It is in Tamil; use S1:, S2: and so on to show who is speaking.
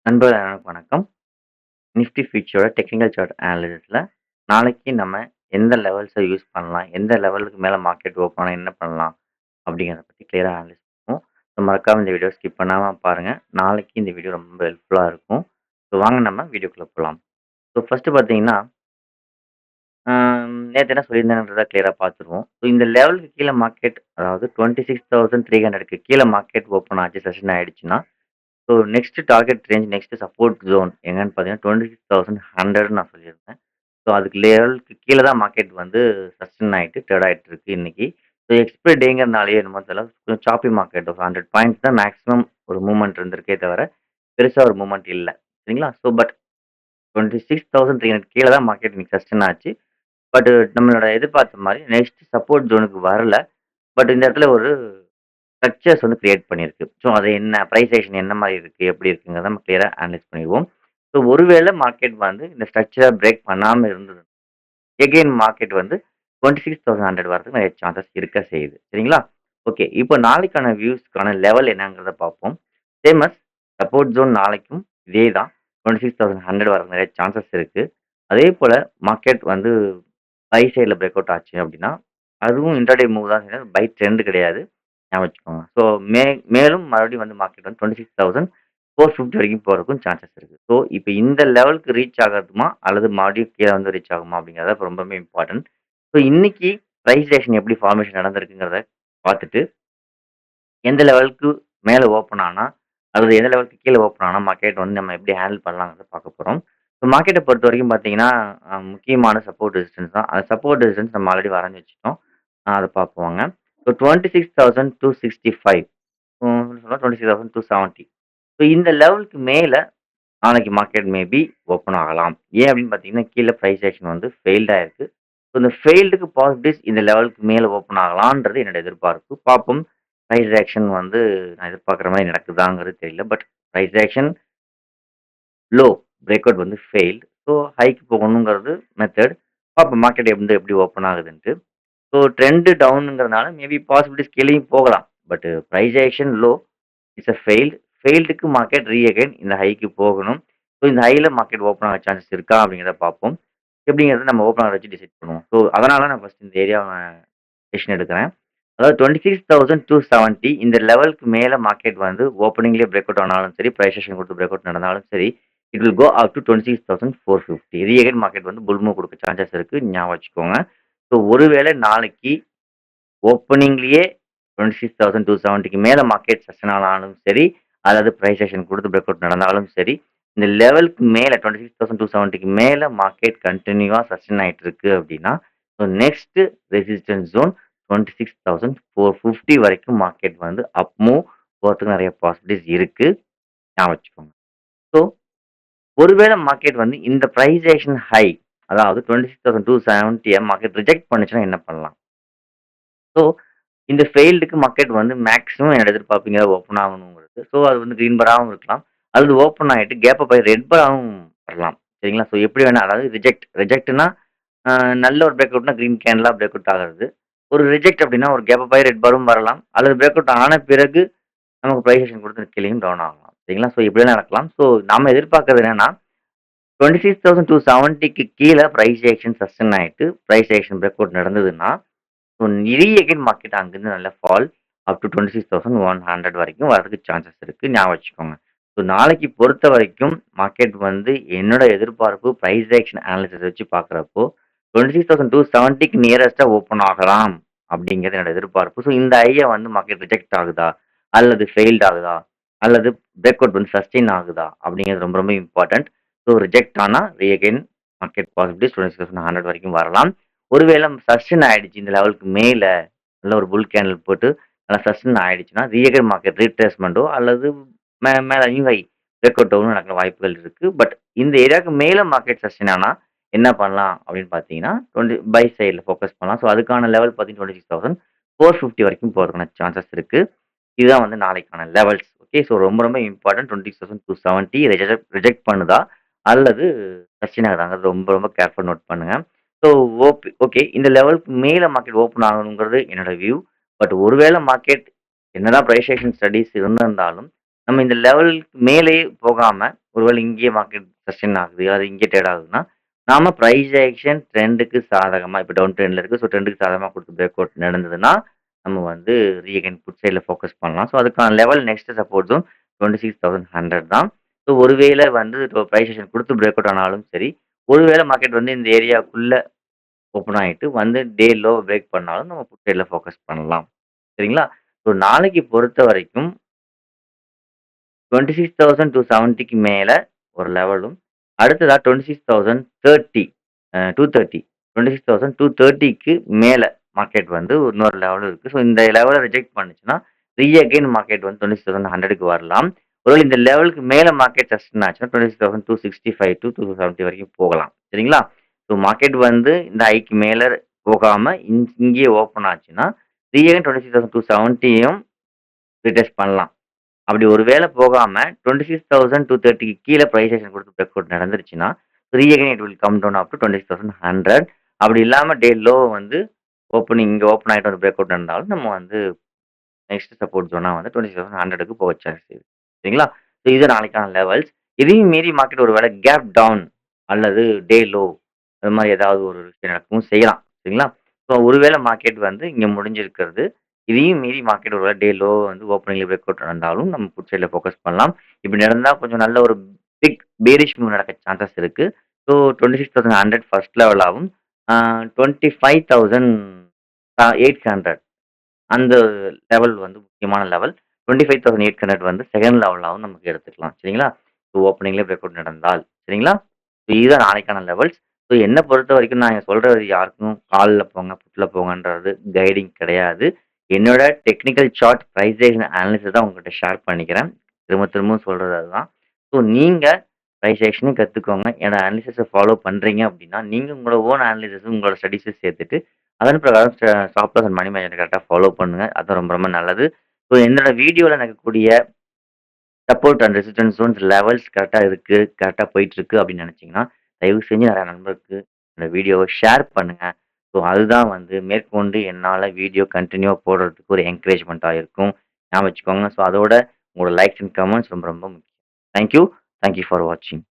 S1: நண்பர்கள் அனைவருக்கும் வணக்கம். நிஃப்டி ஃபியூச்சரோட டெக்னிக்கல் சார்ட் அனாலிசிஸ்ல நாளைக்கு நம்ம எந்த லெவல்ஸ யூஸ் பண்ணலாம்? எந்த லெவலுக்கு மேல மார்க்கெட் ஓப்பன் ஆனா என்ன பண்ணலாம்? அப்படிங்கிறத பத்தி கிளியரா அனலைஸ் பண்ணுவோம். ஸோ மறக்காம இந்த வீடியோ ஸ்கிப் பண்ணாம பாருங்க. நாளைக்கு இந்த வீடியோ ரொம்ப ஹெல்ப்ஃபுல்லா இருக்கும். ஸோ வாங்க நம்ம வீடியோக்குள்ள போலாம். ஸோ ஃபர்ஸ்ட் பார்த்தீங்கன்னா, நேத்து என்ன சொல்லியிருந்தேன்றத கிளியரா பார்த்துருவோம். ஸோ இந்த லெவலுக்கு கீழ மார்க்கெட் அதாவது 26,300க்கு கீழ மார்க்கெட் ஓப்பன் ஆச்சு, செஷன் ஆயிடுச்சுன்னா so next target range, next support zone எங்கன்னு பார்த்தீங்கன்னா, 26,100 நான் சொல்லியிருந்தேன். ஸோ அதுக்கு லெவலுக்கு கீழ தான் மார்க்கெட் வந்து சஸ்டெயின் ஆயிட்டு ட்ரேட் ஆயிட்டு இருக்கு இன்னைக்கு. ஸோ எக்ஸ்பைரி டேங்கிறனாலயோ என்னமோ தெரியல, கொஞ்சம் சாப்பி மார்க்கெட். ஒரு 100 பாயிண்ட்ஸ் தான் மேக்ஸிமம் ஒரு மூவ்மெண்ட் இருந்திருக்கே தவிர, பெருசா ஒரு மூவ்மெண்ட் இல்ல. சரிங்களா? ஸோ பட் 26,300 கீழ தான் மார்க்கெட் இன்னைக்கு சஸ்டெயின் ஆச்சு. பட் நம்மளோட எதிர்பார்த்த மாரி நெக்ஸ்ட் சப்போர்ட் ஜோனுக்கு வரல. பட் இந்த இடத்துல ஒரு ஸ்ட்ரக்சர்ஸ் வந்து கிரியேட் பண்ணியிருக்கு. ஸோ அது என்ன பிரைஸ் என்ன மாரி இருக்கு? எப்படி இருக்குங்கிறத நம்ம கிளியரா அனலைஸ் பண்ணிருவோம். ஸோ ஒருவேளை மார்க்கெட் வந்து இந்த ஸ்ட்ரக்சர பிரேக் பண்ணாம இருந்தது, எகெயின் மார்க்கெட் வந்து 26,100 வரதுக்கு நெறைய சான்சஸ் இருக்க செய்யுது. சரிங்களா? ஓகே. இப்போ நாளைக்கான வியூஸ்க்கான லெவல் என்னங்கிறத பார்ப்போம். சேம் அஸ் சப்போர்ட் ஜோன் நாளைக்கும் இதே தான். 26,100 வரதுக்கு நெறைய சான்சஸ் இருக்கு. அதேபோல மார்க்கெட் வந்து பை சைட்ல பிரேக் அவுட் ஆச்சு அப்படின்னா, அதுவும் இன்ட்ராடே மூவ் தான் செய்யும். பை ட்ரெண்ட் கிடையாது. ஞாபகம் வச்சுக்கோங்க. ஸோ மேலும் மறுபடியும் வந்து மார்க்கெட் வந்து 26,450 வரைக்கும் போறதுக்கும் சான்சஸ் இருக்கு. ஸோ இப்ப இந்த லெவலுக்கு ரீச் ஆகட்டுமா? அல்லது மறுபடியும் கீழ வந்து ரீச் ஆகுமா? அப்படிங்கிறது இப்ப ரொம்பவுமே இம்பார்ட்டன்ட். ஸோ இன்னைக்கு பிரைஸ் ஆக்ஷன் எப்படி ஃபார்மேஷன் நடந்திருக்குங்கிறத பார்த்துட்டு, எந்த லெவலுக்கு மேல ஓப்பன் ஆனா, அல்லது எந்த லெவலுக்கு கீழ ஓப்பன் ஆனா மார்க்கெட் வந்து நம்ம எப்படி ஹேண்டில் பண்ணலாங்கிறத பார்க்க போறோம். ஸோ மார்க்கெட்ட பொறுத்தவரைக்கும் பார்த்தீங்கன்னா, முக்கியமான சப்போர்ட் ரெசிஸ்டன்ஸ் தான். அந்த சப்போர்ட் ரெசிஸ்டன்ஸ் நம்ம ஆல்ரெடி வரைஞ்சு வச்சுட்டோம். அத பார்ப்போம் வாங்க. ஸோ 26,265 சொன்னா 26,270. ஸோ இந்த லெவலுக்கு மேல நாளைக்கு மார்க்கெட் மேபி ஓப்பன் ஆகலாம். ஏன் அப்படின்னு பார்த்தீங்கன்னா, கீழ பிரைஸ் ஆக்ஷன் வந்து ஃபெயில்ட் ஆயிருக்கு. ஸோ இந்த ஃபெயில்டுக்கு பாசிட்டிவ்ஸ் இந்த லெவலுக்கு மேல ஓப்பன் ஆகலான்றது என்னோட எதிர்பார்ப்பு. பார்ப்போம். பிரைஸ் ஆக்ஷன் வந்து நான் எதிர்பார்க்குற மாரி நடக்குதாங்கிறது தெரியல. But price action low break out வந்து ஃபெயில்ட். ஸோ ஹைக்கு போகணுங்கிறது மெத்தட். பார்ப்போம் மார்க்கெட் வந்து எப்படி ஓப்பன் ஆகுதுன்ட்டு. ஸோ ட்ரெண்ட் டவுனுங்கிறதுனால மேபி பாசிபிலிட்டீஸ் கீழயும் போகலாம். But price action low it's a failed. ஃபெயில்டுக்கு மார்க்கெட் அகைன் இந்த ஹைக்கு போகணும். ஸோ இந்த ஹைல மார்க்கெட் ஓப்பன் ஆக சான்சஸ் இருக்கா அப்படிங்கிறத பார்ப்போம். எப்படிங்கிறத நம்ம ஓப்பன் ஆக வச்சு டிசைட் பண்ணுவோம். ஸோ அதனால நான் ஃபர்ஸ்ட் இந்த ஏரியாவ டெசிஷன் எடுக்கிறேன். அதாவது 26,270 இந்த லெவலுக்கு மேல மார்க்கெட் வந்து ஓப்பனிங்லேயே பிரேக் அவுட் ஆனாலும் சரி, பிரைஸ் ஆக்ஷன் கொடுத்து பிரேக் அவுட் நடந்தாலும் சரி, it will go up to 26,450. Again market வந்து புல் மூவ் கொடுக்க சான்சஸ் இருக்கு. ஞாபகம் வச்சுக்கோங்க. ஸோ ஒருவேளை நாளைக்கு ஓப்பனிங்லயே 26,270க்கு மேல மார்க்கெட் சஸ்டெயின் ஆனாலும் சரி, அதாவது பிரைஸ் ஆக்ஷன் குடுத்து பிரேக் அவுட் நடந்தாலும் சரி, இந்த லெவலுக்கு மேல 26,270க்கு மேல மார்க்கெட் கன்டினியூவா சஸ்டெயின் ஆயிட்டு இருக்கு அப்படின்னா, ஸோ நெக்ஸ்ட் ரெசிஸ்டன்ஸ் ஜோன் 26,450 வரைக்கும் மார்க்கெட் வந்து அப் மூவ் போறதுக்கு நெறைய பாசிபிலிட்டீஸ் இருக்கு. ஞாபகம் வச்சுக்கோங்க. ஸோ ஒருவேளை மார்க்கெட் வந்து இந்த பிரைஸ் ஆக்ஷன் ஹை அதாவது 26,270 மார்க்கெட் ரிஜெக்ட் பண்ணுச்சுன்னா என்ன பண்ணலாம்? ஸோ இந்த ஃபெயில்டுக்கு மார்க்கெட் வந்து மேக்ஸிமம் என்னோட எதிர்பார்ப்பு இங்க ஓப்பன் ஆகணுங்கிறது. ஸோ அது வந்து கிரீன் பாராவும் இருக்கலாம். அல்லது ஓப்பன் ஆயிட்டு கேப் அப் ஆயி ரெட் பாராவும் வரலாம். சரிங்களா? ஸோ எப்படி வேணா அதாவது ரிஜெக்ட்னா நல்ல ஒரு பிரேக் அவுட்னா கிரீன் கேன்டலா பிரேக் அவுட் ஆகுறது. ஒரு ரிஜெக்ட் அப்படின்னா ஒரு கேப் அப் ஆயி ரெட் பாரும் வரலாம். அல்லது பிரேக் அவுட் ஆன பிறகு நமக்கு பிரைஸ் ஆக்ஷன் குடுத்து கீழயும் டவுன் ஆகலாம். சரிங்களா? ஸோ இப்படி வேணா நடக்கலாம். ஸோ நாம எதிர்பார்க்கிறது என்னன்னா 26,270க்கு கீழ பிரைஸ் ஆக்ஷன் சஸ்டெயின் ஆயிட்டு பிரைஸ் ஆக்ஷன் பிரேக் அவுட் நடந்ததுன்னா ஸோ அகைன் மார்க்கெட் அங்கேருந்து நல்ல ஃபால் அப் டு 26,100 வரைக்கும் வரதுக்கு சான்சஸ் இருக்கு. ஞாபகம் வச்சுக்கோங்க. ஸோ நாளைக்கு பொறுத்த வரைக்கும் மார்க்கெட் வந்து என்னோட எதிர்பார்ப்பு பிரைஸ் ஆக்ஷன் அனாலிசிஸ் வச்சு பார்க்குறப்போ 26,270க்கு நியரஸ்ட்டா ஓப்பன் ஆகலாம் அப்படிங்கிறது என்னோட எதிர்பார்ப்பு. ஸோ இந்த ஐயா வந்து மார்க்கெட் ரிஜெக்ட் ஆகுதா? அல்லது ஃபெயில்ட் ஆகுதா? அல்லது பிரேக் அவுட் வந்து சஸ்டெயின் ஆகுதா? அப்படிங்கிறது ரொம்ப ரொம்ப இம்பார்ட்டன்ட். ஸோ ரிஜெக்ட் ஆனா அகைன் மார்க்கெட் பாசிபிலிட்டிஸ் 26,100 வரைக்கும் வரலாம். ஒருவேளை சஸ்டெயின் ஆயிடுச்சு இந்த லெவலுக்கு மேல நல்ல ஒரு புல் கேண்டில் போட்டு நல்லா சஸ்டெயின் ஆயிடுச்சுன்னா ரியகன் மார்க்கெட் ரீட்ரேஸ்மெண்ட்டோ அல்லது மேலேயும் ஹை பிரேக் அவுட் ஆகும் நடக்கிற வாய்ப்புகள் இருக்கு. பட் இந்த ஏரியாவுக்கு மேல மார்க்கெட் சஸ்டெயின் ஆனா என்ன பண்ணலாம் அப்படின்னு பார்த்தீங்கன்னா 20 பை சைடில் ஃபோக்கஸ் பண்ணலாம். ஸோ அதுக்கான லெவல் பார்த்தீங்கன்னா 26,450 வரைக்கும் போகிறதுக்கான சான்சஸ் இருக்கு. இதுதான் வந்து நாளைக்கான லெவல்ஸ். ஓகே. ஸோ ரொம்ப ரொம்ப இம்பார்ட்டன்ட் 26,270 ரிஜெக்ட் பண்ணுதா? அல்லது சஸ்டெயின் ஆகுதாங்கிறது ரொம்ப ரொம்ப கேர்ஃபுல் நோட் பண்ணுங்க. So okay. இந்த லெவலுக்கு மேல மார்க்கெட் ஓப்பன் ஆகணுங்கிறது என்னோட வியூ. பட் ஒருவேளை மார்க்கெட் என்னதான் பிரைஸ் ஆக்ஷன் ஸ்டடீஸ் இருந்திருந்தாலும், நம்ம இந்த லெவலுக்கு மேலேயே போகாம, ஒருவேளை இங்கேயே மார்க்கெட் சஸ்டெயின் ஆகுது, அது இங்கே ட்ரேட் ஆகுதுன்னா, நாம பிரைஸ் ஆக்ஷன் ட்ரெண்டுக்கு சாதகமா இப்ப டவுன் ட்ரெண்ட்ல இருக்கு. ஸோ ட்ரெண்டுக்கு சாதகமா குடுத்து பிரேக் அவுட் நடந்ததுன்னா, நம்ம வந்து ரீஅகைன் புட் சைட்ல ஃபோக்கஸ் பண்ணலாம். ஸோ அதுக்கான லெவல் நெக்ஸ்ட் சப்போர்ட் ஜோன் 26,100 தான். ஸோ ஒருவேளை வந்து இப்போ பிரைஸ் ஆக்ஷன் குடுத்து பிரேக் அவுட் ஆனாலும் சரி, ஒருவேளை மார்க்கெட் வந்து இந்த ஏரியாக்குள்ள ஓப்பன் ஆயிட்டு வந்து டே லோ பிரேக் பண்ணாலும் நம்ம புட் சைட்ல ஃபோக்கஸ் பண்ணலாம். சரிங்களா? ஸோ நாளைக்கு பொறுத்தவரைக்கும் 26,270க்கு மேல ஒரு லெவலும், அடுத்ததா 26,030 230 26,230க்கு மேல மார்க்கெட் வந்து இன்னொரு லெவலும் இருக்கு. ஸோ இந்த லெவல ரிஜெக்ட் பண்ணுச்சுன்னா, அகைன் மார்க்கெட் வந்து 26,100க்கு வரலாம். ஒருவேளை இந்த லெவலுக்கு மேல மார்க்கெட் சஸ்டெயின் ஆச்சுன்னா 26,265 டூ 270 வரைக்கும் போகலாம். சரிங்களா? ஸோ மார்க்கெட் வந்து இந்த ஹைக்கு மேல போகாம இங்கேயே ஓப்பன் ஆச்சுன்னா, அகைன் 26,270யும் ரீடெஸ்ட் பண்ணலாம். அப்படி ஒரு வேள போகாம 26,230க்கு கீழ பிரைஸ் ஆக்ஷன் குடுத்து பிரேக் அவுட் நடந்துருச்சுன்னா, again it will come down up to 26,100. அப்படி இல்லாம டே லோ வந்து இங்க ஓப்பன் ஆயிட்டு ஒரு பிரேக் அவுட் நடந்தாலும் நம்ம வந்து நெக்ஸ்ட் சப்போர்ட் ஜோனா வந்து 26,100க்கு போக சான்ஸ் இருக்கு. சரிங்களா? ஸோ இது நாளைக்கான லெவல்ஸ். இதையும் மீறி மார்க்கெட் ஒரு வேள கேப் டவுன் அல்லது டே லோ அது மாரி ஏதாவது ஒரு விஷயம் நடக்கவும் செய்யலாம். சரிங்களா? ஸோ ஒருவேள மார்க்கெட் வந்து இங்க முடிஞ்சிருக்கிறது. இதையும் மீறி மார்க்கெட் ஒரு வேள டே லோ வந்து ஓப்பனிங்ல பிரேக் அவுட் நடந்தாலும் நம்ம புட் சைட்ல ஃபோக்கஸ் பண்ணலாம். இப்படி நடந்தா கொஞ்சம் நல்ல ஒரு பிக் பேரிஷ் மூவ் நடக்க சான்சஸ் இருக்கு. ஸோ 26,100 ஃபர்ஸ்ட் லெவலாவும், 25,800 அந்த லெவல் வந்து முக்கியமான லெவல். 25,800 வந்து செகண்ட் லெவலாவும் நமக்கு எடுத்துக்கலாம். சரிங்களா? ஸோ ஓப்பனிங்லயே பிரேக் அவுட் நடந்தால். சரிங்களா? ஸோ இதுதான் நாளைக்கான லெவல்ஸ். ஸோ என்ன பொறுத்தவரைக்கும் நான் சொல்றது யாருக்கும் கால்ல போங்க, புட்ல போங்கன்றது கைடிங் கிடையாது. என்னோட technical chart price action analysis தான் உங்ககிட்ட ஷேர் பண்ணிக்கிறேன். திரும்ப திரும்பவும் சொல்றது அதுதான். ஸோ நீங்க பிரைஸ் ஆக்ஷனையும் கத்துக்கோங்க. என்னோட அனாலிசிஸ ஃபாலோ பண்றீங்க அப்படின்னா, நீங்க உங்களோட ஓன் அனாலிசிஸும் உங்களோட ஸ்டடீஸும் சேர்த்துட்டு அதன் பிரகாரம் stop loss and money management கரெக்ட்டா ஃபாலோ பண்ணுங்க. அது ரொம்ப ரொம்ப நல்லது. ஸோ என்னோட வீடியோல நடக்கக்கூடிய support and resistance zones levels கரெக்ட்டா இருக்கு, கரெக்ட்டா போயிட்டுருக்கு அப்படின்னு நினைச்சீங்கன்னா, தயவு செஞ்சு நிறைய நண்பருக்கு இந்த வீடியோவ ஷேர் பண்ணுங்க. ஸோ அதுதான் வந்து மேற்கொண்டு என்னால வீடியோ கன்டினியூவா போடுறதுக்கு ஒரு என்கரேஜ்மென்ட்டா இருக்கும். ஞாபகம் வச்சுக்கோங்க. ஸோ அதோட உங்களோட லைக்ஸ் அண்ட் கமெண்ட்ஸ் ரொம்ப ரொம்ப முக்கியம். Thank you. Thank you for வாட்சிங்.